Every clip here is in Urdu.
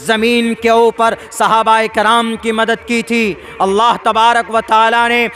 زمین کے اوپر صحابہ کرام کی مدد کی تھی۔ اللہ تبارک و تعالیٰ نے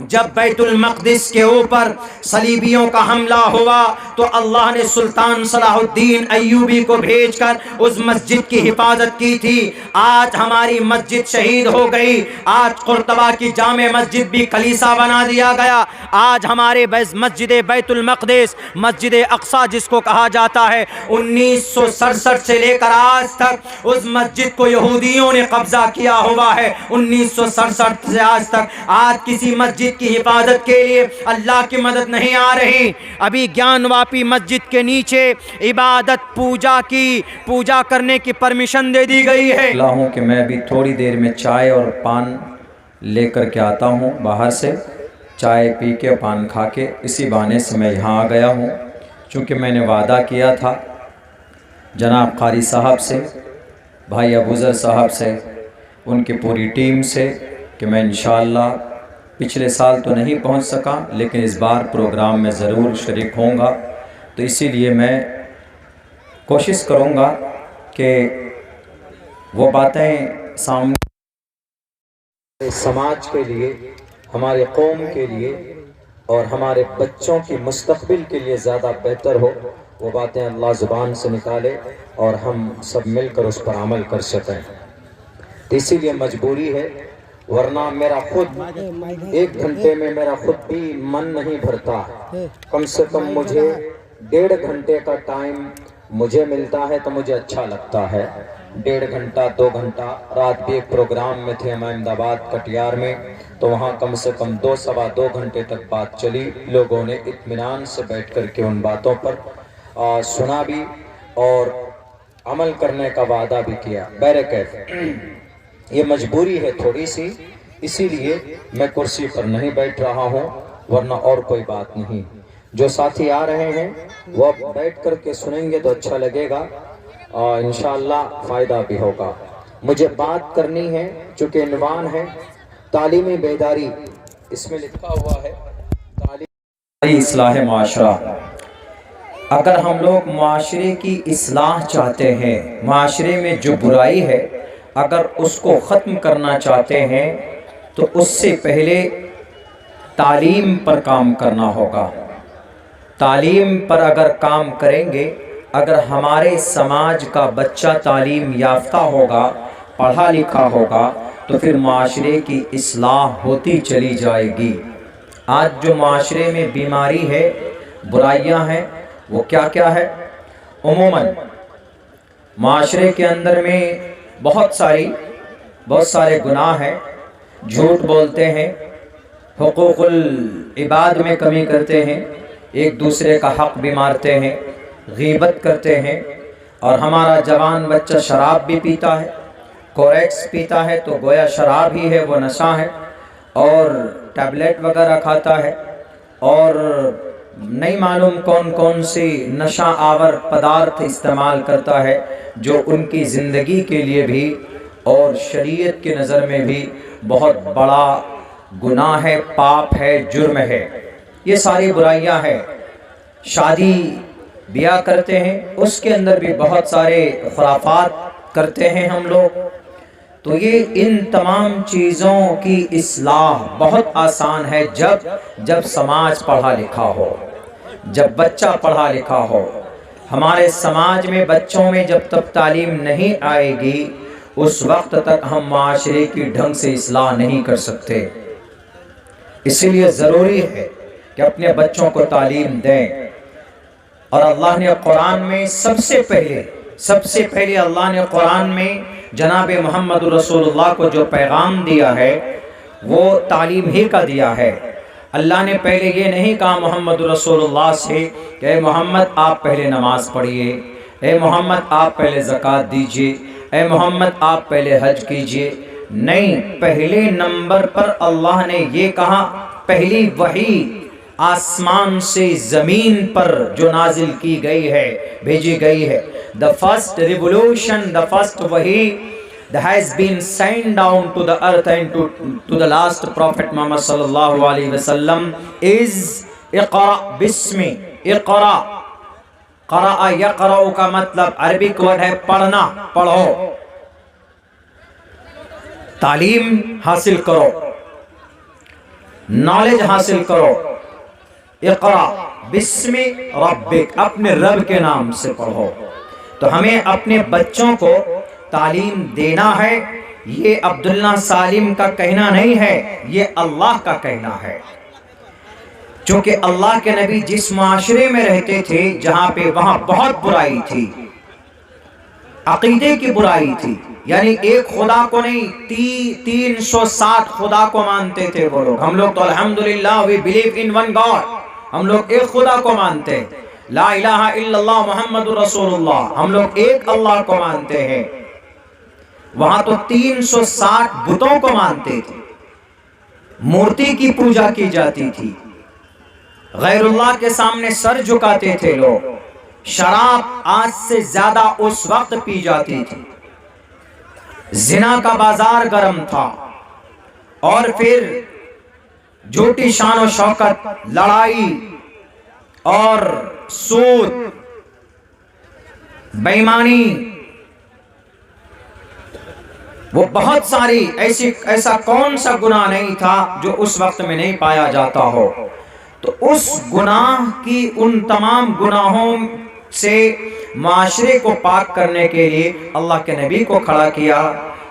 جب بیت المقدس کے اوپر صلیبیوں کا حملہ ہوا تو اللہ نے سلطان صلاح الدین ایوبی کو بھیج کر اس مسجد کی حفاظت کی تھی۔ آج ہماری مسجد شہید ہو گئی، آج قرطبہ کی جامع مسجد بھی کلیسا بنا دیا گیا۔ آج ہمارے مسجد بیت المقدس، مسجد اقصی جس کو کہا جاتا ہے، 1967 سے لے کر آج تک اس مسجد کو یہودیوں نے قبضہ کیا ہوا ہے۔ 1967 سے آج تک آج کسی مسجد کی حفاظت کے لیے اللہ کی مدد نہیں آ رہی۔ ابھی گیان واپی مسجد کے نیچے عبادت پوجا کرنے کی پرمیشن دے دی گئی ہے۔ ہوں کہ میں ابھی تھوڑی دیر میں چائے اور پان لے کر کے آتا ہوں باہر سے، چائے پی کے پان کھا کے اسی بہانے سے میں یہاں آ گیا ہوں، چونکہ میں نے وعدہ کیا تھا جناب قاری صاحب سے، بھائی ابوذر صاحب سے، ان کی پوری ٹیم سے کہ میں انشاءاللہ پچھلے سال تو نہیں پہنچ سکا لیکن اس بار پروگرام میں ضرور شریک ہوں گا، تو اسی لیے میں کوشش کروں گا کہ وہ باتیں سامنے سماج کے لیے، ہمارے قوم کے لیے اور ہمارے بچوں کی مستقبل کے لیے زیادہ بہتر ہو، وہ باتیں اللہ زبان سے نکالے اور ہم سب مل کر اس پر عمل کر سکیں۔ تو اسی لیے مجبوری ہے، ورنہ میرا خود 1 گھنٹے میں میرا خود بھی من نہیں بھرتا۔ کم سے کم مجھے 1.5 گھنٹے کا ٹائم مجھے ملتا ہے تو مجھے اچھا لگتا ہے۔ 1.5 گھنٹہ 2 گھنٹہ، رات بھی ایک پروگرام میں تھے ہم احمد آباد کٹیہار میں، تو وہاں کم سے کم 2 سوا 2 گھنٹے تک بات چلی۔ لوگوں نے اطمینان سے بیٹھ کر کے ان باتوں پر سنا بھی اور عمل کرنے کا وعدہ بھی کیا۔ بہرکیف یہ مجبوری ہے تھوڑی سی، اسی لیے میں کرسی پر نہیں بیٹھ رہا ہوں، ورنہ اور کوئی بات نہیں۔ جو ساتھی آ رہے ہیں وہ اب بیٹھ کر کے سنیں گے تو اچھا لگے گا، انشاءاللہ فائدہ بھی ہوگا۔ مجھے بات کرنی ہے، چونکہ عنوان ہے تعلیمی بیداری، اس میں لکھا ہوا ہے تعلیم اصلاح معاشرہ۔ اگر ہم لوگ معاشرے کی اصلاح چاہتے ہیں، معاشرے میں جو برائی ہے اگر اس کو ختم کرنا چاہتے ہیں تو اس سے پہلے تعلیم پر کام کرنا ہوگا۔ تعلیم پر اگر کام کریں گے، اگر ہمارے سماج کا بچہ تعلیم یافتہ ہوگا، پڑھا لکھا ہوگا، تو پھر معاشرے کی اصلاح ہوتی چلی جائے گی۔ آج جو معاشرے میں بیماری ہے، برائیاں ہیں، وہ کیا کیا ہے؟ عموماً معاشرے کے اندر میں بہت سارے گناہ ہیں، جھوٹ بولتے ہیں، حقوق العباد میں کمی کرتے ہیں، ایک دوسرے کا حق بھی مارتے ہیں، غیبت کرتے ہیں، اور ہمارا جوان بچہ شراب بھی پیتا ہے، کوریکس پیتا ہے تو گویا شراب ہی ہے، وہ نشہ ہے، اور ٹیبلیٹ وغیرہ کھاتا ہے، اور نہیں معلوم کون کون سی نشہ آور پدارتھ استعمال کرتا ہے جو ان کی زندگی کے لیے بھی اور شریعت کی نظر میں بھی بہت بڑا گناہ ہے، پاپ ہے، جرم ہے۔ یہ ساری برائیاں ہیں۔ شادی بیاہ کرتے ہیں، اس کے اندر بھی بہت سارے خرافات کرتے ہیں ہم لوگ۔ تو یہ ان تمام چیزوں کی اصلاح بہت آسان ہے جب سماج پڑھا لکھا ہو، جب بچہ پڑھا لکھا ہو۔ ہمارے سماج میں بچوں میں جب تک تعلیم نہیں آئے گی، اس وقت تک ہم معاشرے کی ڈھنگ سے اصلاح نہیں کر سکتے۔ اسی لیے ضروری ہے کہ اپنے بچوں کو تعلیم دیں۔ اور اللہ نے قرآن میں سب سے پہلے اللہ نے قرآن میں جناب محمد رسول اللہ کو جو پیغام دیا ہے وہ تعلیم ہی کا دیا ہے۔ اللہ نے پہلے یہ نہیں کہا محمد رسول اللہ سے کہ اے محمد آپ پہلے نماز پڑھیے، اے محمد آپ پہلے زکوٰۃ دیجئے، اے محمد آپ پہلے حج کیجئے۔ نہیں، پہلے نمبر پر اللہ نے یہ کہا، پہلی وحی آسمان سے زمین پر جو نازل کی گئی ہے، بھیجی گئی ہے، the first revolution, the first wahi that has been sent down to the earth and to the last prophet Muhammad sallallahu alaihi wasallam is Iqra bismi, Iqra قرأ یقرأ کا مطلب عربک ورڈ ہے پڑھنا، پڑھو، تعلیم حاصل کرو، نالج حاصل کرو۔ اقرأ بسم ربک، اپنے رب کے نام سے پڑھو۔ تو ہمیں اپنے بچوں کو تعلیم دینا ہے۔ یہ عبداللہ سالم کا کہنا نہیں ہے، یہ اللہ کا کہنا ہے۔ چونکہ اللہ کے نبی جس معاشرے میں رہتے تھے جہاں پہ وہاں بہت برائی تھی، عقیدے کی برائی تھی، یعنی ایک خدا کو نہیں 360 خدا کو مانتے تھے وہ لوگ۔ ہم لوگ تو الحمدللہ we believe in one God، ہم لوگ ایک خدا کو مانتے ہیں، لا الہ الا اللہ محمد رسول اللہ، ہم لوگ ایک اللہ کو مانتے ہیں۔ وہاں تو 360 بتوں کو مانتے تھے، مورتی کی پوجا کی جاتی تھی، غیر اللہ کے سامنے سر جھکاتے تھے لوگ، شراب آج سے زیادہ اس وقت پی جاتی تھی، زنا کا بازار گرم تھا، اور پھر جھوٹی شان و شوکت، لڑائی اور سود، بےایمانی، وہ بہت ساری ایسا کون سا گناہ نہیں تھا جو اس وقت میں نہیں پایا جاتا ہو۔ تو اس گناہ کی، ان تمام گناہوں سے معاشرے کو پاک کرنے کے لیے اللہ کے نبی کو کھڑا کیا،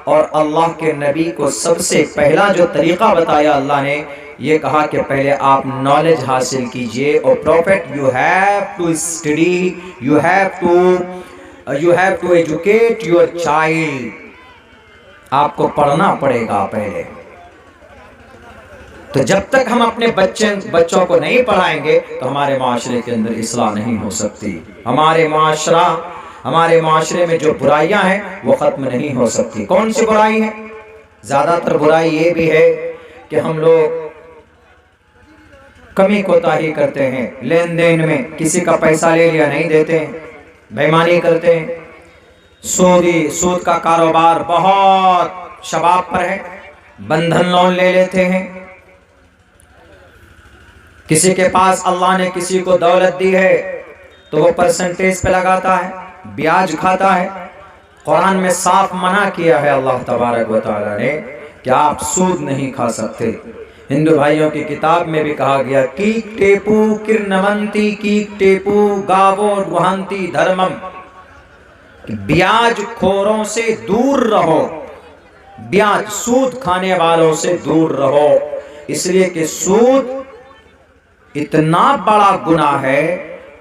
اور اللہ کے نبی کو سب سے پہلا جو طریقہ بتایا اللہ نے، یہ کہا کہ پہلے آپ نالج حاصل کیجئے، اور profit you have to study, you have to educate your child, آپ کو پڑھنا پڑے گا پہلے۔ تو جب تک ہم اپنے بچوں کو نہیں پڑھائیں گے تو ہمارے معاشرے کے اندر اصلاح نہیں ہو سکتی، ہمارے معاشرے میں جو برائیاں ہیں وہ ختم نہیں ہو سکتی۔ کون سی برائی ہے؟ زیادہ تر برائی یہ بھی ہے کہ ہم لوگ کمی کوتاہی کرتے ہیں، لین دین میں کسی کا پیسہ لے لیا نہیں دیتے ہیں، بے ایمانی کرتے ہیں، سود کا کاروبار بہت شباب پر ہے، بندھن لون لے لیتے ہیں، کسی کے پاس اللہ نے کسی کو دولت دی ہے تو وہ پرسنٹیج پہ لگاتا ہے، بیاج کھاتا ہے۔ قرآن میں صاف منع کیا ہے اللہ تبارک و تعالیٰ نے کہ آپ سود نہیں کھا سکتے۔ ہندو بھائیوں کی کتاب میں بھی کہا گیا کیک ٹیپو کرنونتی کیک ٹیپو گاوو وہنتی دھرمم، بیاج خوروں سے دور رہو، بیاج سود کھانے والوں سے دور رہو، اس لیے کہ سود اتنا بڑا گناہ ہے۔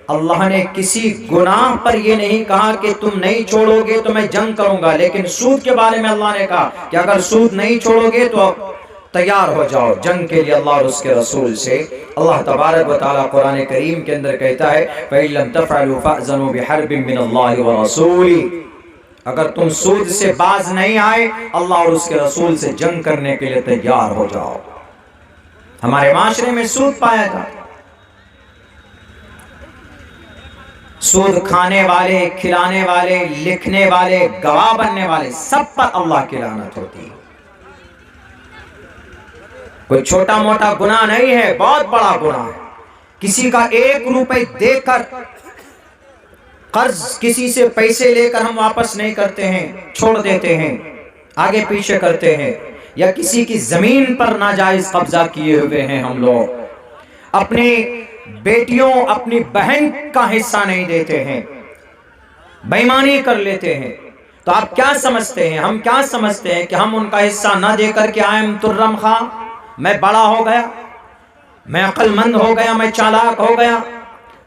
اللہ نے کسی گناہ پر یہ نہیں کہا کہ تم نہیں چھوڑو گے تو میں جنگ کروں گا، لیکن سود کے بارے میں اللہ نے کہا کہ اگر سود نہیں چھوڑو گے تو تیار ہو جاؤ جنگ کے لیے اللہ اور اس کے رسول سے۔ اللہ تبارک و تعالیٰ قرآن کریم کے اندر کہتا ہے فَإِن لَمْ تَفْعَلُوا فَأْذَنُوا بِحَرْبٍ مِّنَ اللَّهِ وَرَسُولِهِ، اگر تم سود سے باز نہیں آئے اللہ اور اس کے رسول سے جنگ کرنے کے لیے تیار ہو جاؤ۔ ہمارے معاشرے میں سود پایا جاتا ہے، سود کھانے والے، کھلانے والے، لکھنے والے، گواہ بننے والے، سب پر اللہ کی لعنت ہوتی ہے۔ کوئی چھوٹا موٹا گناہ نہیں ہے، بہت بڑا گناہ ہے۔ کسی کا 1 روپے دے کر، قرض کسی سے پیسے لے کر ہم واپس نہیں کرتے ہیں، چھوڑ دیتے ہیں، آگے پیچھے کرتے ہیں، یا کسی کی زمین پر ناجائز قبضہ کیے ہوئے ہیں ہم لوگ، اپنی بیٹیوں، اپنی بہن کا حصہ نہیں دیتے ہیں، بے ایمانی کر لیتے ہیں۔ تو آپ کیا سمجھتے ہیں، ہم کیا سمجھتے ہیں کہ ہم ان کا حصہ نہ دے کر کے آئیں ترم خواہ، میں بڑا ہو گیا، میں عقل مند ہو گیا، میں چالاک ہو گیا؟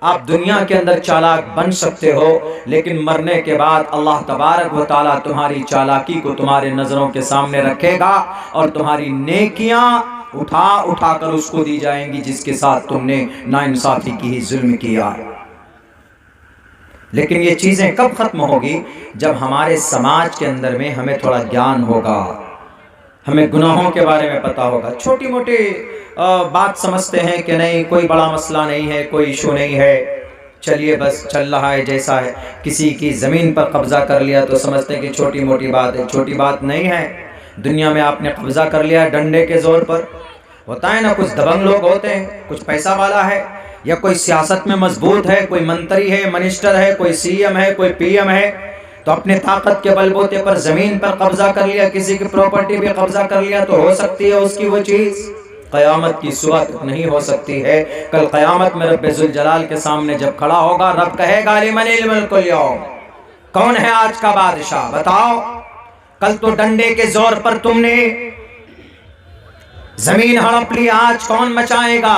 آپ دنیا کے اندر چالاک بن سکتے ہو، لیکن مرنے کے بعد اللہ تبارک و تعالیٰ تمہاری چالاکی کو تمہارے نظروں کے سامنے رکھے گا، اور تمہاری نیکیاں اٹھا کر اس کو دی جائیں گی جس کے ساتھ تم نے ناانصافی کی، ظلم کیا۔ لیکن یہ چیزیں کب ختم ہوگی؟ جب ہمارے سماج کے اندر میں ہمیں تھوڑا گیان ہوگا، ہمیں گناہوں کے بارے میں پتا ہوگا۔ چھوٹی موٹی بات سمجھتے ہیں کہ نہیں، کوئی بڑا مسئلہ نہیں ہے، کوئی ایشو نہیں ہے، چلیے بس چل رہا ہے جیسا ہے۔ کسی کی زمین پر قبضہ کر لیا تو سمجھتے ہیں کہ چھوٹی موٹی بات ہے، چھوٹی بات نہیں ہے۔ دنیا میں آپ نے قبضہ کر لیا ڈنڈے کے زور پر، ہوتا ہے نا، کچھ دبنگ لوگ ہوتے ہیں، کچھ پیسہ والا ہے، یا کوئی سیاست میں مضبوط ہے، کوئی منتری ہے، منسٹر ہے، کوئی سی ایم ہے، کوئی پی ایم ہے، تو اپنے طاقت کے بل بوتے پر زمین پر قبضہ کر لیا، کسی کی پراپرٹی بھی قبضہ کر لیا، تو ہو سکتی ہے اس کی وہ چیز، قیامت کی صبح تک نہیں ہو سکتی ہے۔ کل قیامت میں رب ذوالجلال کے سامنے جب کھڑا ہوگا، رب کہے گا لمن الملک اليوم، کون ہے آج کا بادشاہ بتاؤ؟ کل تو ڈنڈے کے زور پر تم نے زمین ہڑپ لی، آج کون مچائے گا؟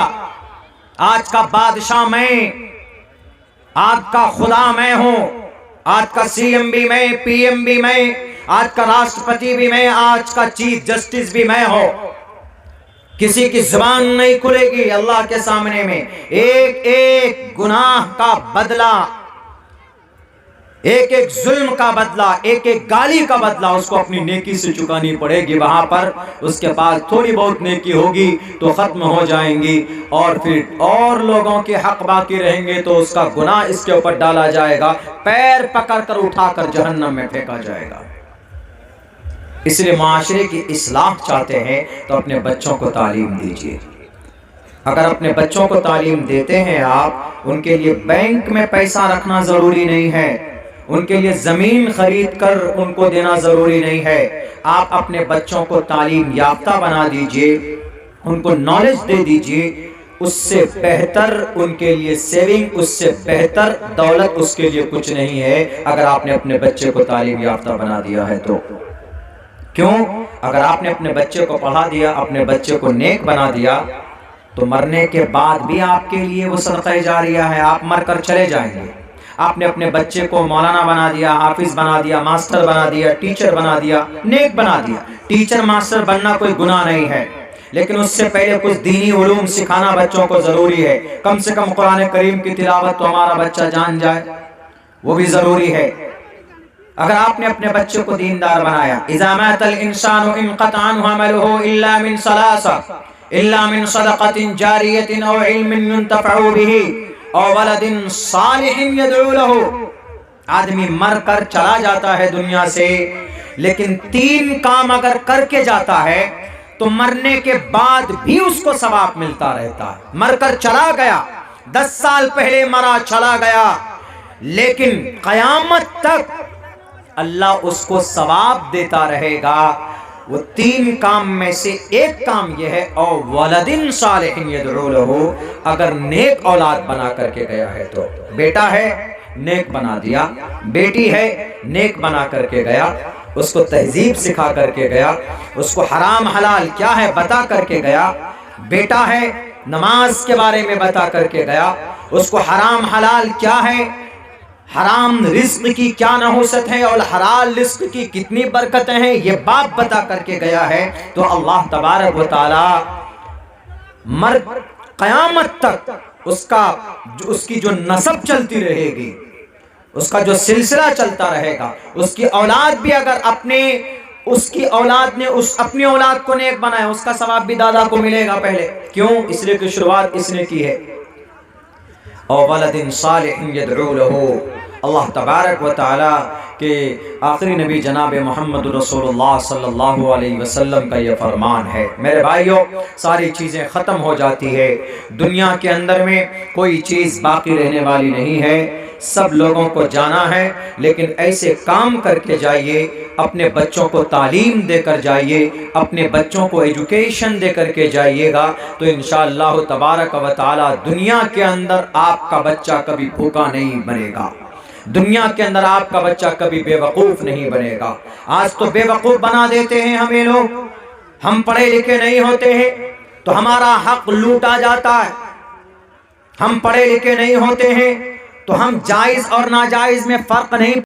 آج کا بادشاہ میں، آج کا خدا میں ہوں، آج کا سی ایم بھی میں، پی ایم بھی میں، آج کا راشٹرپتی بھی میں، آج کا چیف جسٹس بھی میں ہوں۔ کسی کی زبان نہیں کھلے گی اللہ کے سامنے میں، ایک ایک گناہ کا بدلہ، ایک ایک ظلم کا بدلہ، ایک ایک گالی کا بدلہ اس کو اپنی نیکی سے چکانی پڑے گی۔ وہاں پر اس کے پاس تھوڑی بہت نیکی ہوگی تو ختم ہو جائیں گی، اور پھر اور لوگوں کے حق باقی رہیں گے تو اس کا گناہ اس کے اوپر ڈالا جائے گا، پیر پکڑ کر اٹھا کر جہنم میں پھینکا جائے گا۔ اس لیے معاشرے کی اصلاح چاہتے ہیں تو اپنے بچوں کو تعلیم دیجیے۔ اگر اپنے بچوں کو تعلیم دیتے ہیں آپ، ان کے لیے بینک میں پیسہ رکھنا ضروری نہیں ہے، ان کے لیے زمین خرید کر ان کو دینا ضروری نہیں ہے۔ آپ اپنے بچوں کو تعلیم یافتہ بنا دیجئے، ان کو نالج دے دیجئے، اس سے بہتر ان کے لیے سیونگ، اس سے بہتر دولت اس کے لیے کچھ نہیں ہے اگر آپ نے اپنے بچے کو تعلیم یافتہ بنا دیا ہے تو۔ کیوں؟ اگر آپ نے اپنے بچے کو پڑھا دیا، اپنے بچے کو نیک بنا دیا، تو مرنے کے بعد بھی آپ کے لیے وہ صدقہ جاریہ ہے، آپ مر کر چلے جائیں گے۔ آپ نے اپنے بچے کو مولانا بنا دیا، حافظ بنا دیا، ماسٹر بنا دیا، ٹیچر بنا دیا، نیک بنا دیا۔ ٹیچر ماسٹر بننا کوئی گناہ نہیں ہے، لیکن اس سے پہلے کچھ دینی علوم سکھانا بچوں کو ضروری ہے۔ کم سے کم قرآن کریم کی تلاوت تو ہمارا بچہ جان جائے، وہ بھی ضروری ہے۔ اگر آپ نے اپنے بچے کو دیندار بنایا، اذا مات الانسان انقطع عنه عمله الا من ثلاثه الا من صدقة جاریة او علم ينتفع به او ولد صالح يدعو له۔ آدمی مر کر چلا جاتا ہے دنیا سے، لیکن تین کام اگر کر کے جاتا ہے تو مرنے کے بعد بھی اس کو ثواب ملتا رہتا ہے۔ مر کر چلا گیا، 10 سال پہلے مرا چلا گیا، لیکن قیامت تک اللہ اس کو ثواب دیتا رہے گا۔ وہ تین کام میں سے ایک کام یہ ہے، او ولد صالح یدعو له، اگر نیک اولاد بنا کر کے گیا ہے تو۔ بیٹا ہے نیک بنا دیا، بیٹی ہے نیک بنا کر کے گیا، اس کو تہذیب سکھا کر کے گیا، اس کو حرام حلال کیا ہے بتا کر کے گیا۔ بیٹا ہے نماز کے بارے میں بتا کر کے گیا، اس کو حرام حلال کیا ہے، حرام رزق کی کیا نحوست ہے اور حلال رزق کی کتنی برکتیں ہیں، یہ باپ بتا کر کے گیا ہے، تو اللہ تبارک و تعالی قیامت تک اس کی جو نسب چلتی رہے گی، اس کا جو سلسلہ چلتا رہے گا، اس کی اولاد بھی اگر اس کی اولاد نے اپنی اولاد کو نیک بنایا، اس کا ثواب بھی دادا کو ملے گا پہلے۔ کیوں؟ اس لیے کہ شروعات اس نے کی ہے۔ او ولد صالح یدعو له، اللہ تبارک و تعالی کے آخری نبی جناب محمد رسول اللہ صلی اللہ علیہ وسلم کا یہ فرمان ہے۔ میرے بھائیوں، ساری چیزیں ختم ہو جاتی ہے، دنیا کے اندر میں کوئی چیز باقی رہنے والی نہیں ہے، سب لوگوں کو جانا ہے، لیکن ایسے کام کر کے جائیے، اپنے بچوں کو تعلیم دے کر جائیے، اپنے بچوں کو ایجوکیشن دے کر کے جائیے گا تو انشاءاللہ تبارک و تعالی دنیا کے اندر آپ کا بچہ کبھی بھوکا نہیں بنے گا، دنیا کے اندر آپ کا بچہ کبھی بے وقوف نہیں بنے گا۔ آج تو بے وقوف بنا دیتے ہیں ہمیں لوگ، ہم پڑھے لکھے نہیں ہوتے ہیں تو ہمارا حق لوٹا جاتا ہے، ہم پڑھے لکھے نہیں ہوتے ہیں تو ہم جائز اور ناجائز میں فرق نہیں